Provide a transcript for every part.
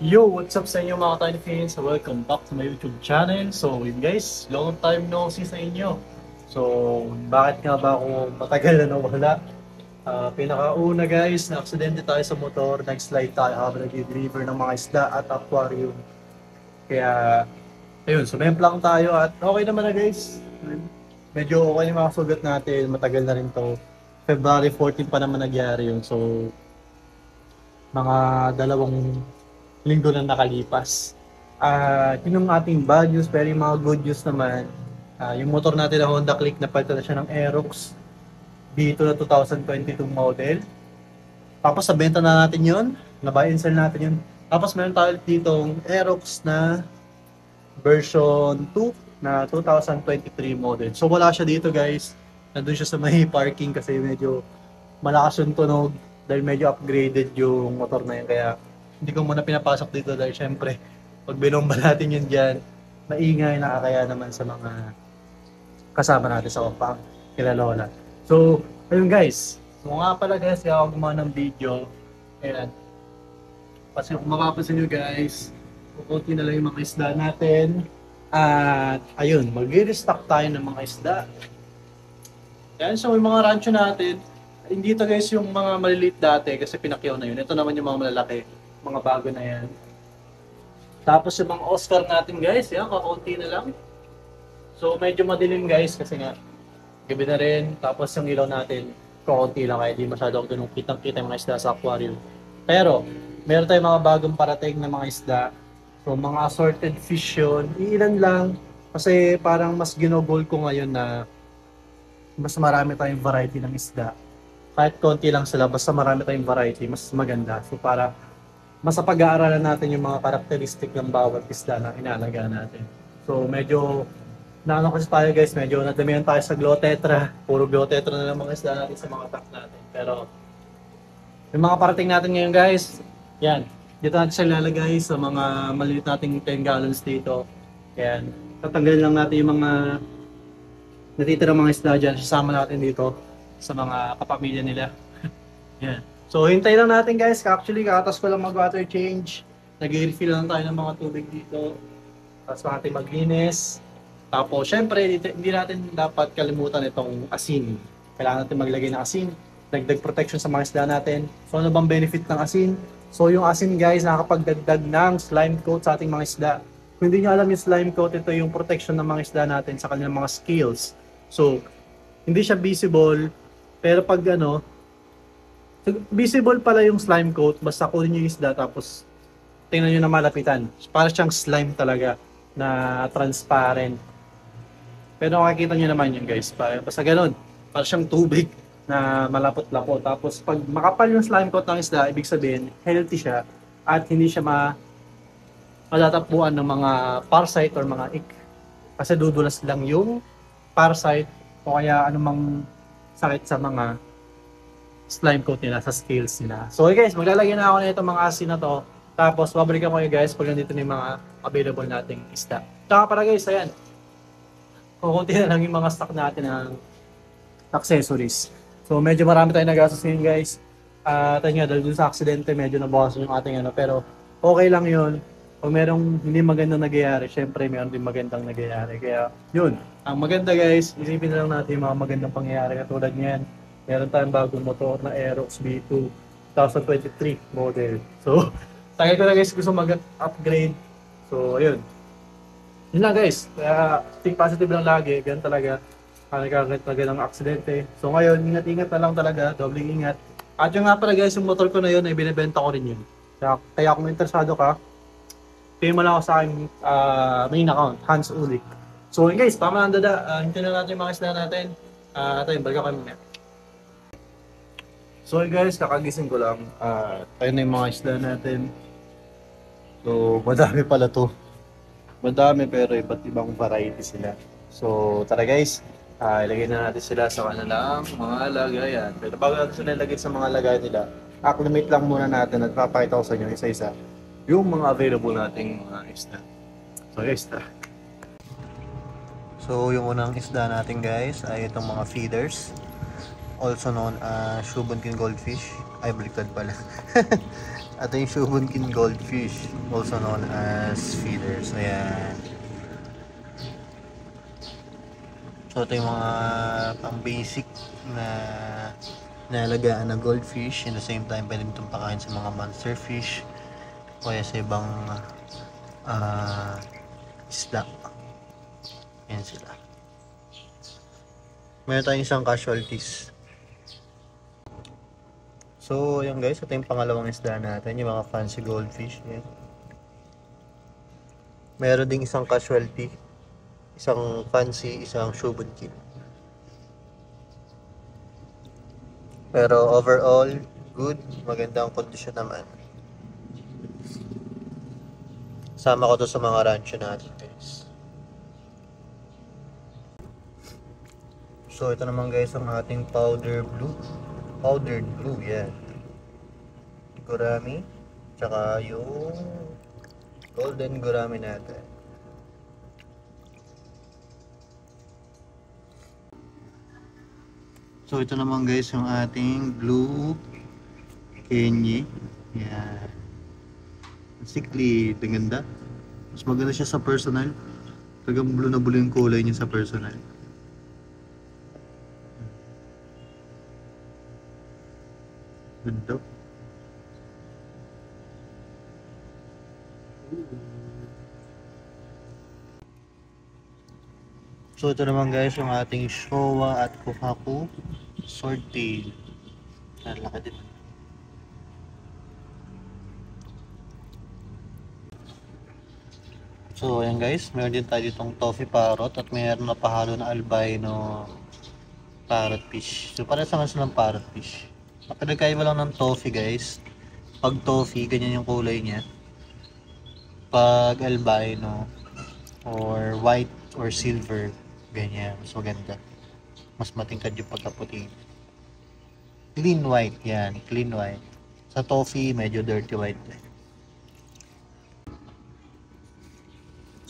Yo, what's up sa inyo mga Tiny Fins? Welcome back to my YouTube channel. So, yun guys, long time no see sa inyo. So, bakit nga ba ako matagal na nawala? Pinakauna guys, na-aksidente tayo sa motor, nag-slide tayo habang nag-deliver ng mga isda at aquarium. Kaya, ayun, sumemplang tayo at okay naman na guys. Medyo okay yung mga sugat natin, matagal na rin to. February 14 pa naman nagyari yun. So, mga 2 linggo na nakalipas. Yun yung ating bad news, pero yung mga good news naman, yung motor natin na Honda Click, napalitan na siya ng Aerox B2 na 2022 model. Tapos sa benta na natin yun, na-buy and sell natin yun. Tapos meron tayo ditong Aerox na version 2 na 2023 model. So wala siya dito guys, nandun siya sa may parking kasi medyo malakas yung tunog dahil medyo upgraded yung motor na yun. Kaya hindi ko muna pinapasok dito dahil syempre pag binomba natin yun dyan, maingay, nakakaya naman sa mga kasama natin sa kompang kila Lola. So, ayun guys. So nga pala guys, kaya ako gumawa ng video. Ayan. Kasi kung mapapansin nyo guys, kukunti na lang yung mga isda natin. At ayun, mag-restock tayo ng mga isda. Yan, so yung mga rancho natin, hindi to guys yung mga maliliit dati kasi pinakyaw na yun. Ito naman yung mga malalaki, mga bago na yan. Tapos yung mga Oscar natin guys, yan, kakaunti na lang. So medyo madilim guys kasi nga gabi na rin. Tapos yung ilaw natin, kakaunti lang kaya di masyadong ganun kitang-kita yung mga isda sa aquarium. Pero meron tayong mga bagong parating na mga isda. So mga assorted fish yun, iilan lang. Kasi parang mas ginogol ko ngayon na mas marami tayong variety ng isda. Kahit konti lang sila, basta marami tayong variety, mas maganda. So para mas pag-aaralan natin yung mga karakteristik ng bawat isda na inalaga natin. So medyo naano kasi tayo guys, medyo nadamihan tayo sa Glotetra. Puro Glotetra na lang mga isda natin sa mga tank natin. Pero yung mga parating natin ngayon guys, yan. Dito natin siya ilalagay sa mga maliit nating 10 gallons dito. Yan. Tatanggalin lang natin yung mga natitirang mga isda dyan. Sasama natin dito sa mga kapamilya nila. Yan. So, hintay lang natin guys. Actually, kakatas ko lang mag-water change. Nag-refill lang tayo ng mga tubig dito. Tapos natin maglinis. Tapos, syempre, hindi natin dapat kalimutan itong asin. Kailangan natin maglagay ng asin. Dagdag protection sa mga isda natin. So, ano bang benefit ng asin? So, yung asin guys, nakakapagdagdag ng slime coat sa ating mga isda. Kung hindi nyo alam yung slime coat, ito yung protection ng mga isda natin sa kanilang mga scales. So, hindi siya visible. Pero pag visible pala yung slime coat, basta kunin nyo yung isda tapos tingnan nyo na malapitan. Para siyang slime talaga na transparent. Pero makikita nyo naman yun guys, basta ganun. Para siyang tubig na malapot-lapot. Tapos pag makapal yung slime coat ng isda, ibig sabihin healthy siya at hindi siya malatapuan ng mga parasite or mga ick. Kasi dudulas lang yung parasite o kaya anumang sakit sa mga slime coat nila, sa scales nila. So okay guys, maglalagay na ako na itong mga asin na to. Tapos babalikan ko kayo guys pag nandito na yung mga available nating isda. Tsaka para guys, ayan. Kukunti na lang yung mga stock natin ng accessories. So medyo marami tayong nagastos ngayon guys. Tayo nga, dahil dun sa aksidente, medyo nabawasan yung ating pero okay lang yun. Pag merong hindi magandang nagyayari, syempre meron din magandang nagyayari. Kaya yun, ang maganda guys, isipin na lang natin yung mga magandang pangyayari katulad niyan. Meron tayong bagong motor na Aerox B2 2023 model. So, tagal ko na guys gusto mag-upgrade. So, ayun. Yun lang guys. Kaya, think positive lang lagi. Ganun talaga. Nagkakagat ng aksidente. So, ngayon, ingat-ingat na lang talaga. Dobling ingat. At yung nga pala guys, yung motor ko na yun, ay binibenta ko rin yun. Kaya kung interesado ka, pay mo lang ako sa aking main account, Hans Ulik. So, yun guys, tama lang dada. Hintayin na natin yung mga isda natin. At ayun, balikan kami muna. So guys, kakagising ko lang. Tayo na yung mga isda natin. So, madami pala to. Madami pero iba't ibang variety sila. So, tara guys. Ilagay na natin sila sa kanilang mga lagayan. Pero bago natin sila ilagay sa mga lagayan nila, acclimate lang muna natin at papakita ko sa inyo isa-isa yung mga available nating mga isda. So guys, tara. So, yung unang isda natin guys ay itong mga feeders. Also known as Shubunkin goldfish. Ay, baliktad pala. Ito yung Shubunkin goldfish, also known as feeders. Ayan. So ito yung mga pang basic na nalagaan na goldfish. In the same time, pwede itong pakain sa mga monster fish o kaya sa ibang isda. Ayan sila. Meron tayong isang casualties. So, ayan guys, ito yung pangalawang isda natin, yung mga fancy goldfish. Ayan. Meron ding isang casualty, isang fancy, isang Shubunkin. Pero overall, good, magandang kondisyon naman. Sama ko to sa mga rancho natin guys. So, ito naman guys ang ating powdered blue, yan. Gurami, tsaka yung golden gurami natin. So, ito naman guys yung ating blue kenye. Yan. Sikli, ganda. Mas maganda siya sa personal. Talagang blue na blue yung kulay niya sa personal. Ganda. So ito naman guys yung ating Showa at Kohaku swordtail. Laki din. So ayan guys, meron din tayo ditong toffee parrot at meron na pahalo na albino parrotfish. So para sa silang parrotfish. Ang pinagkaiba lang ng toffee guys, pag toffee, ganyan yung kulay niya. Pag albino or white or silver, ganyan, mas maganda. Mas matingkad yung pagkaputi. Clean white, yan, clean white. Sa toffee, medyo dirty white.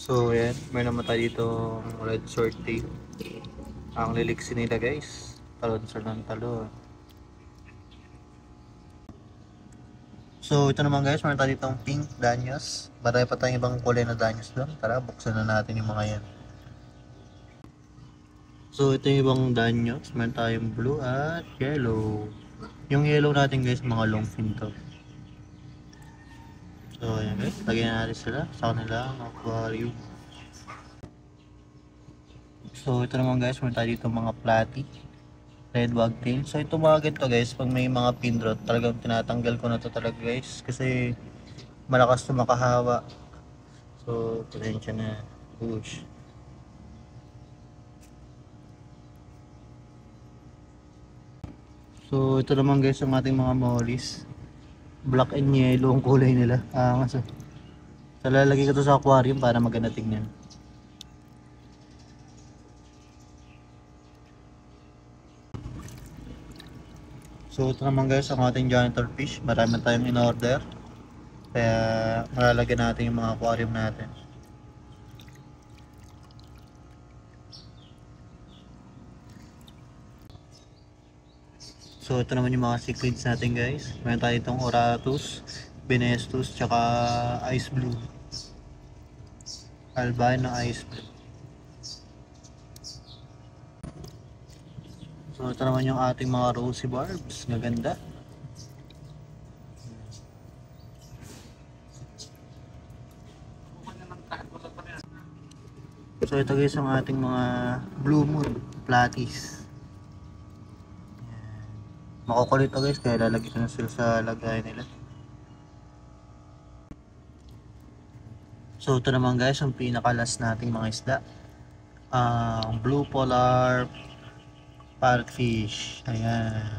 So, yan, may naman tayo dito red swordtail. Ang liliksi nila guys, talon sa ng talon. So, ito naman guys, meron tayo ditong pink danyos. Marami pa tayong ibang kulay na danyos doon. Tara, buksan na natin yung mga yan. So, ito yung ibang danyos. Meron tayong blue at yellow. Yung yellow natin guys, mga long fin to. So, ayan guys, lagyan na natin sila sa kanilang aquarium. So, ito naman guys, meron tayo dito mga platy. Red wagtail. So ito mga ganito guys, pag may mga pindrot, talagang tinatanggal ko na to talaga guys. Kasi malakas to makahawa. So, pasensya na. Push. So ito naman guys ang ating mga mollies. Black and yellow ang kulay nila. So lalagay ko to sa aquarium para maganda tignan. So ito naman guys ang ating janitor fish. Marami tayong in order. Kaya malalagyan natin yung mga aquarium natin. So ito naman yung mga cichlids natin guys. Meron tayo itong Oratus, Benestus, tsaka Ice Blue. Albino Ice Blue. So ito naman yung ating mga rosy barbs, maganda. So ito guys ang ating mga blue moon platies. Makukulit ito guys, kaya lalagay ko na sila sa lagay nila. So ito naman guys ang pinakalas nating mga isda. Blue polar parrotfish. Ayan.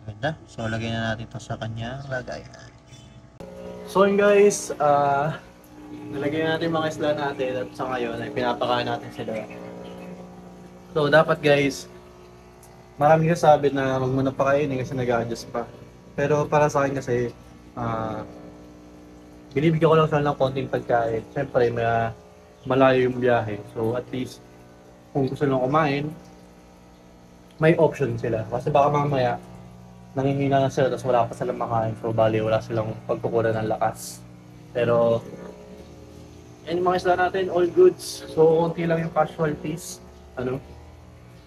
Ganda. So, lagay na natin ito sa kanyang lagayan. So, yun guys. Nalagay na natin yung mga isla natin at sa ngayon ay pinapakain natin sila. So, dapat guys, maraming kasabi na wag mo na pakainin kasi nag-a-adjust pa. Pero para sa akin kasi, binibigyan ko lang sila ng konting pagkain. Siyempre, malayo yung biyahe. So, at least, kung gusto lang kumain, may option sila. Kasi baka mamaya, nangihina na sila, tapos wala pa silang makain. So, bali, wala silang pagkukunan ng lakas. Pero, yan yung mga isla natin, all goods. So, konti lang yung casualties. Ano?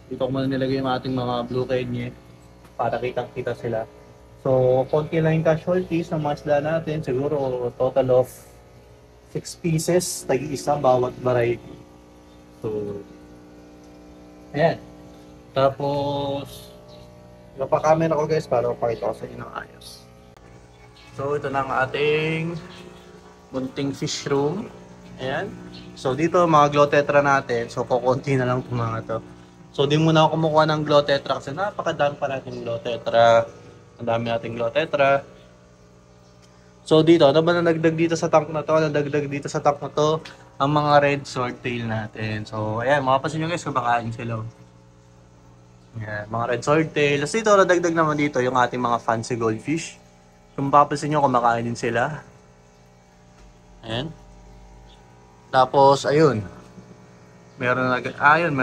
Dito ko muna nilagay yung ating mga blue kenya para kitang-kita sila. So, konti lang yung casualties ng mga isla natin. Siguro, total of 6 pieces, tag-isa bawat variety. So, ayan. Tapos, napakamera ko guys para pakita ko sa inyo ng ayos. So, ito na ang ating munting fish room. Ayan. So, dito mga glow tetra natin. So, kukunti na lang itong mga to. So, di muna ako kumukuha ng glow tetra kasi napakadami pa natin glow tetra. Ang dami nating glow tetra. So, dito, ano ba nadagdag dito sa tank na to? Nadagdag dito sa tank na to ang mga red swordtail natin. So, ayan, makapansin nyo guys, kumakain sila. Ayan, mga red swordtail. Tapos dito, nadagdag naman dito yung ating mga fancy goldfish. Kung mapapansin nyo, kumakain din sila. Ayan. Tapos, ayun. Meron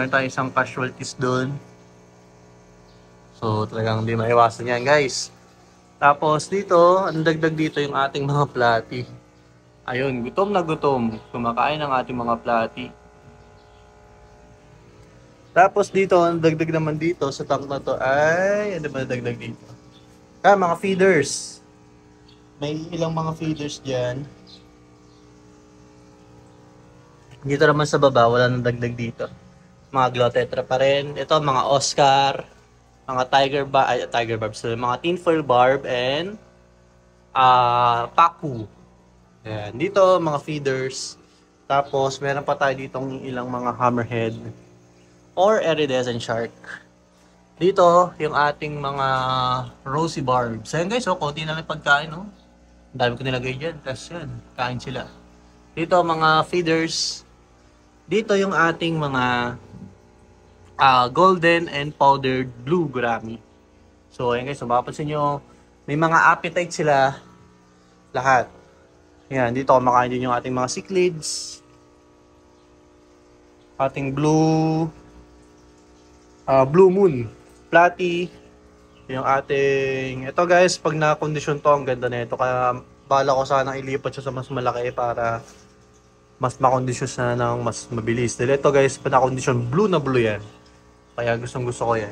tayong isang casualties doon. So, talagang hindi maiwasan yan, guys. Tapos, dito, ang dagdag dito yung ating mga platy. Ayun, gutom na gutom. Kumakain ang ating mga platy. Tapos, dito, ang dagdag naman dito sa tank na to ay, ano ba dagdag dito? Mga feeders. May ilang mga feeders dyan. Dito naman sa baba, wala nang dagdag dito. Mga glow tetra pa rin. Ito, mga Oscar, mga tiger barb. So, mga tinfoil barb and paku. Ayan. Dito, mga feeders. Tapos, meron pa tayo ditong ilang mga hammerhead or iridescent shark. Dito, yung ating mga rosy barb. So, yan guys, konti na lang pagkain, no? Ang dami ko nilagay dyan. Tapos yan, kain sila. Dito, mga feeders. Dito yung ating mga golden and powdered blue gurami. So, ayan guys, mapapansin nyo, may mga appetite sila lahat. Ayan, dito kumakain din yung ating mga cichlids. Ating blue moon, platy. Yung ating, ito guys, pag na-condition to, ang ganda na ito. Kaya, bala ko sana ilipat siya sa mas malaki para mas makondisyon na ng mas mabilis. Dahil ito guys, pinakondisyon, blue na blue yan. Kaya gustong gusto ko yan.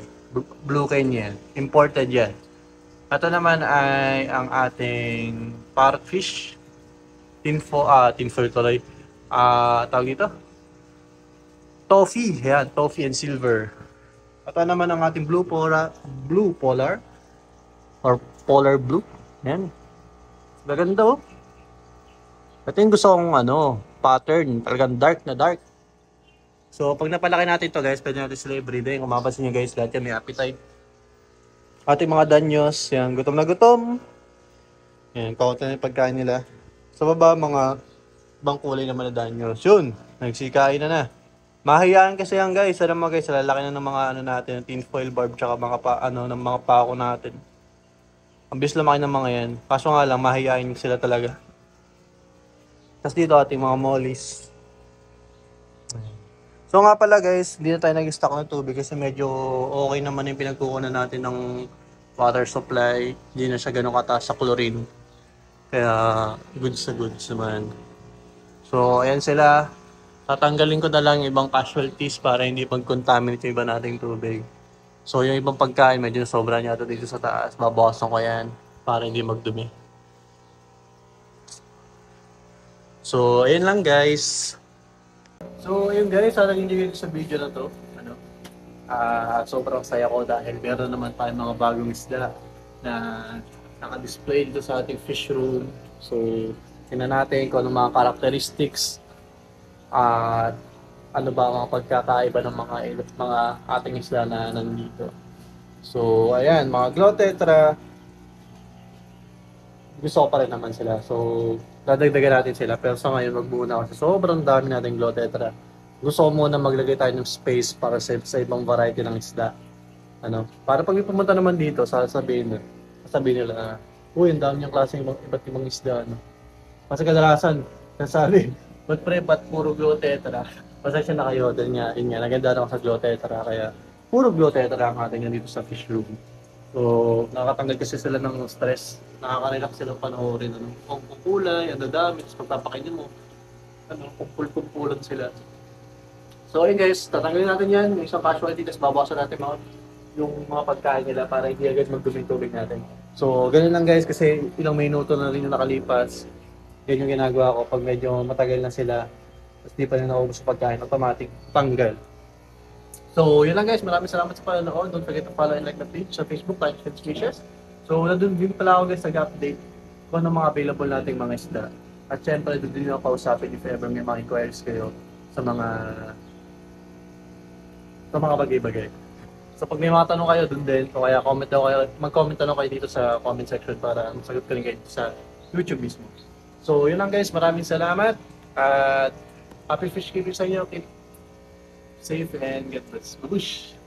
Blue kenya yan. Imported yan. Ito naman ay ang ating parrotfish. Tinfoil tuloy. Tawag dito? Toffee. Yan, toffee and silver. Ito naman ang ating blue polar. Or polar blue. Yan. Maganda oh. Ito yung gusto kong pattern. Talagang dark na dark. So, pag napalaki natin ito guys, pwede natin sila i-breeding. Kung mapapansin nyo guys, lahat yan may appetite. Ating mga danyos, yan, gutom na gutom. Yan, kaunti na yung pagkain nila. Sa baba, mga ibang kulay naman na danyos. Yun, nagsikain na. Mahayaan kasi yan guys. Alam mo guys, lalaki na ng mga natin, tinfoil barb, tsaka mga ng mga pako natin. Ang bilis lumaki ng mga yan. Kaso nga lang, mahayain sila talaga. Tapos dito ating mga mollies. So nga pala guys, hindi na tayo nag-stock ng tubig kasi medyo okay naman yung pinagkukunan natin ng water supply. Hindi na siya ganun kataas sa chlorine. Kaya goods na goods naman. So ayan sila. Tatanggalin ko na lang yung ibang casualties para hindi mag-contaminate yung iba nating tubig. So yung ibang pagkain medyo sobra niya dito sa taas. Babawasan ko yan para hindi magdumi. So, ayun lang guys. So, ayun guys, sana hindi sa video na to. Sobrang saya ko dahil meron naman tayong mga bagong isda na naka-display dito sa ating fish room. So, tingnan natin kung ano mga characteristics at ano ba mga pagkakaiba ng mga ating isda na nandito. So, ayan, mga glow tetra. Gusto ko pa rin naman sila. So, dadagdagan natin sila. Pero sa ngayon, wag muna kasi sobrang dami nating glow tetra. Gusto ko muna maglagay tayo ng space para sa ibang variety ng isda. Para pag may pumunta naman dito, sasabihin nila na, uy, ang dami niyang klase iba't ibang isda. Kasi kadalasan, sasabi, ba't puro glow tetra? Pasensya na kayo, dahil nga, naganda ako sa glow tetra. Kaya, puro glow tetra ang ating dito sa fish room. So, nakakatanggal kasi sila ng stress. Nakaka-relax silang panoorin. Ano, kung kukulay, ang dadami, tapos pagpapakainin mo, ano, kumpul-kumpulan sila. So, ayun guys, tatanggalin natin yan, yung isang casualty, tapos babawasan natin yung mga pagkain nila para hindi agad magdumi tubig natin. So, ganun lang guys, kasi ilang minuto na rin yung nakalipas. Yan yung ginagawa ko pag medyo matagal na sila, tapos di pa rin naubos yung pagkain, automatic tanggal. So, yun lang guys. Maraming salamat sa panonood. Don't forget to follow and like the page sa Facebook, like and Species. So, nandun din pala ako guys nag-update kung ano mga available nating mga isda. At syempre, doon din ako kausapin if ever may mga inquiries kayo sa mga bagay-bagay. So, pag may mga tanong kayo, doon din. O kaya comment daw kayo, mag-comment tanong kayo dito sa comment section para masagot ko rin kayo sa YouTube mismo. So, yun lang guys. Maraming salamat. At happy fish keeping sa inyo. Keep safe and get blessed. Babush!